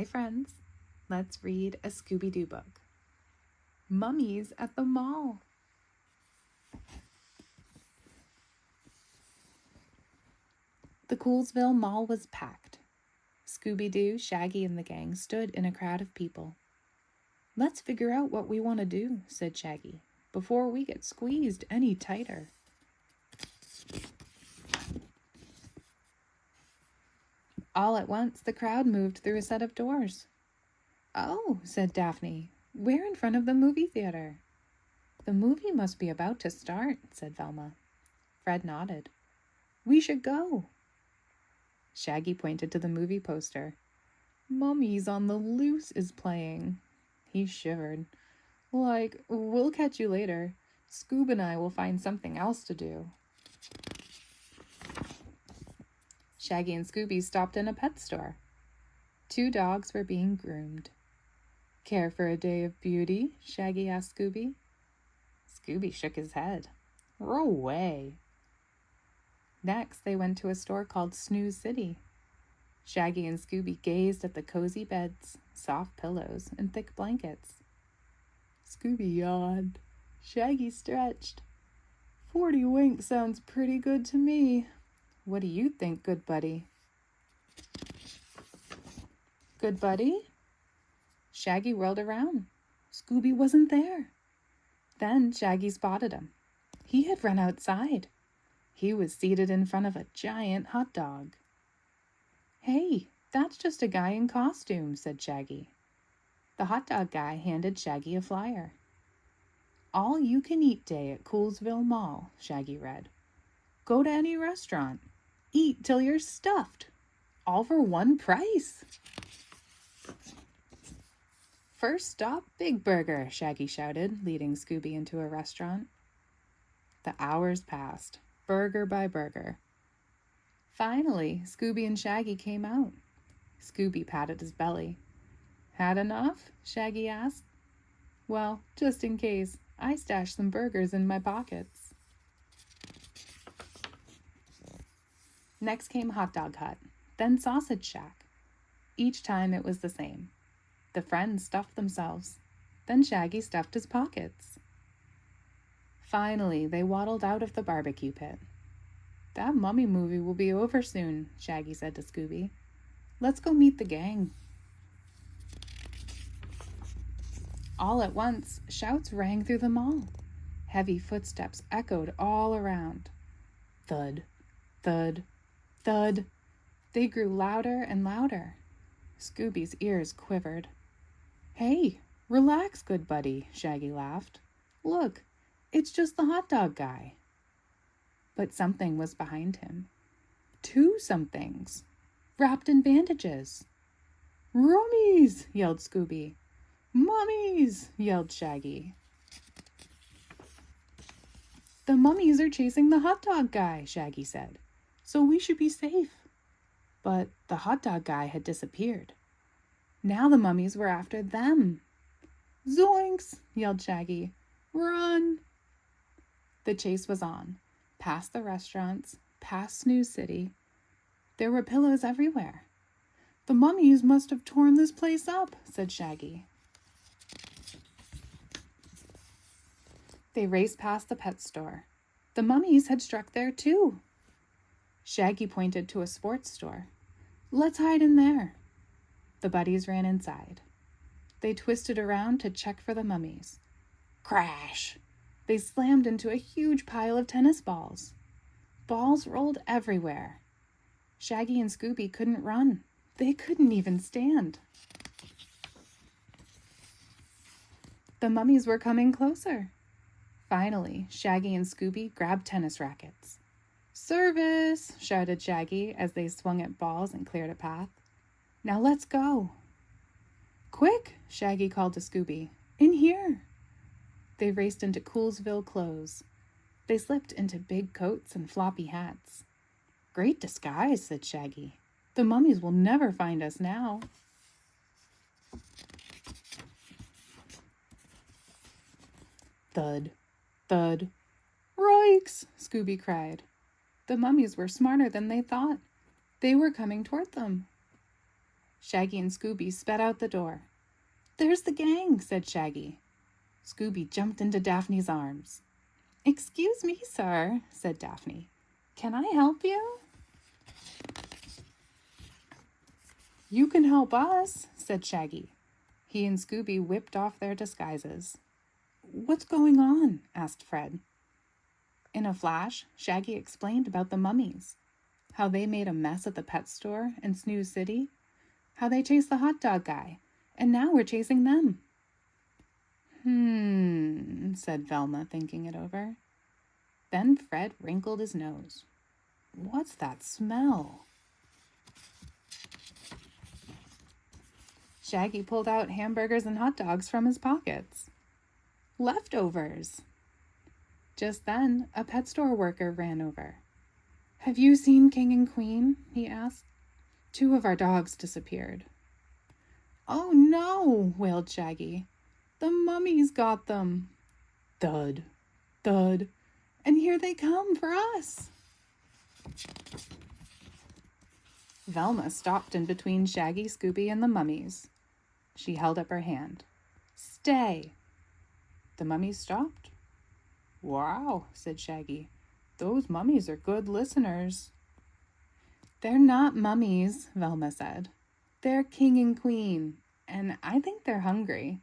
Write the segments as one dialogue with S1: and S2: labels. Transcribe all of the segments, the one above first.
S1: Hi friends, let's read a Scooby Doo book. Mummies at the Mall. The Coolsville Mall was packed. Scooby Doo, Shaggy, and the gang stood in a crowd of people. Let's figure out what we want to do, said Shaggy, before we get squeezed any tighter. All at once, the crowd moved through a set of doors. Oh, said Daphne, we're in front of the movie theater. The movie must be about to start, said Velma. Fred nodded. We should go. Shaggy pointed to the movie poster. Mummies on the Loose is playing. He shivered. Like, we'll catch you later. Scoob and I will find something else to do. Shaggy and Scooby stopped in a pet store. 2 dogs were being groomed. Care for a day of beauty? Shaggy asked Scooby. Scooby shook his head. Row away. Next, they went to a store called Snooze City. Shaggy and Scooby gazed at the cozy beds, soft pillows, and thick blankets. Scooby yawned. Shaggy stretched. 40 winks sounds pretty good to me. What do you think, good buddy? Good buddy? Shaggy whirled around. Scooby wasn't there. Then Shaggy spotted him. He had run outside. He was seated in front of a giant hot dog. Hey, that's just a guy in costume, said Shaggy. The hot dog guy handed Shaggy a flyer. All you can eat day at Coolsville Mall, Shaggy read. Go to any restaurant. Eat till you're stuffed. All for one price. First stop, Big Burger, Shaggy shouted, leading Scooby into a restaurant. The hours passed, burger by burger. Finally, Scooby and Shaggy came out. Scooby patted his belly. Had enough? Shaggy asked. Well, just in case, I stashed some burgers in my pockets. Next came Hot Dog Hut, then Sausage Shack. Each time it was the same. The friends stuffed themselves. Then Shaggy stuffed his pockets. Finally, they waddled out of the barbecue pit. That mummy movie will be over soon, Shaggy said to Scooby. Let's go meet the gang. All at once, shouts rang through the mall. Heavy footsteps echoed all around. Thud, thud, thud. They grew louder and louder. Scooby's ears quivered. Hey, relax, good buddy, Shaggy laughed. Look, it's just the hot dog guy. But something was behind him. 2 somethings, wrapped in bandages. Rummies, yelled Scooby. Mummies, yelled Shaggy. The mummies are chasing the hot dog guy, Shaggy said, so we should be safe. But the hot dog guy had disappeared. Now the mummies were after them. Zoinks, yelled Shaggy. Run! The chase was on, past the restaurants, past Snooze City. There were pillows everywhere. The mummies must have torn this place up, said Shaggy. They raced past the pet store. The mummies had struck there too. Shaggy pointed to a sports store. Let's hide in there. The buddies ran inside. They twisted around to check for the mummies. Crash! They slammed into a huge pile of tennis balls. Balls rolled everywhere. Shaggy and Scooby couldn't run. They couldn't even stand. The mummies were coming closer. Finally, Shaggy and Scooby grabbed tennis rackets. Service! Shouted Shaggy as they swung at balls and cleared a path. Now let's go. Quick! Shaggy called to Scooby. In here! They raced into Coolsville clothes. They slipped into big coats and floppy hats. Great disguise, said Shaggy. The mummies will never find us now. Thud, thud. Roikes! Scooby cried. The mummies were smarter than they thought. They were coming toward them. Shaggy and Scooby sped out the door. "There's the gang," said Shaggy. Scooby jumped into Daphne's arms. "Excuse me, sir," said Daphne. "Can I help you?" "You can help us," said Shaggy. He and Scooby whipped off their disguises. "What's going on?" asked Fred. In a flash, Shaggy explained about the mummies, how they made a mess at the pet store in Snooze City, how they chased the hot dog guy, and now we're chasing them. Said Velma, thinking it over. Then Fred wrinkled his nose. "What's that smell?" Shaggy pulled out hamburgers and hot dogs from his pockets. "Leftovers." Just then, a pet store worker ran over. "Have you seen King and Queen?" he asked. "Two of our dogs disappeared." "Oh no!" wailed Shaggy. "The mummies got them." Thud, thud, and here they come for us. Velma stopped in between Shaggy, Scooby, and the mummies. She held up her hand. "Stay." The mummies stopped. "Wow," said Shaggy. "Those mummies are good listeners." "They're not mummies," Velma said. "They're King and Queen, and I think they're hungry.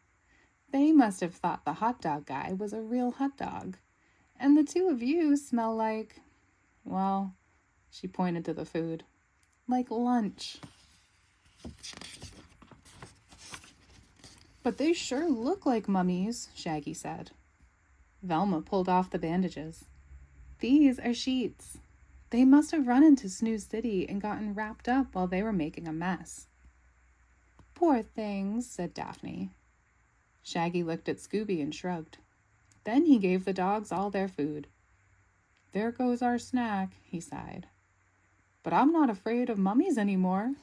S1: They must have thought the hot dog guy was a real hot dog. And the two of you smell like, well," she pointed to the food, "like lunch." "But they sure look like mummies," Shaggy said. Velma pulled off the bandages. "These are sheets. They must have run into Snooze City and gotten wrapped up while they were making a mess." "Poor things," said Daphne. Shaggy looked at Scooby and shrugged. Then he gave the dogs all their food. "There goes our snack," he sighed. "But I'm not afraid of mummies anymore."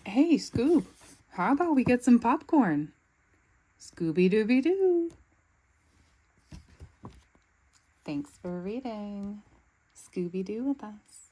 S1: "Hey, Scoob, how about we get some popcorn?" Scooby-Dooby-Doo. Thanks for reading. Scooby-Doo with us.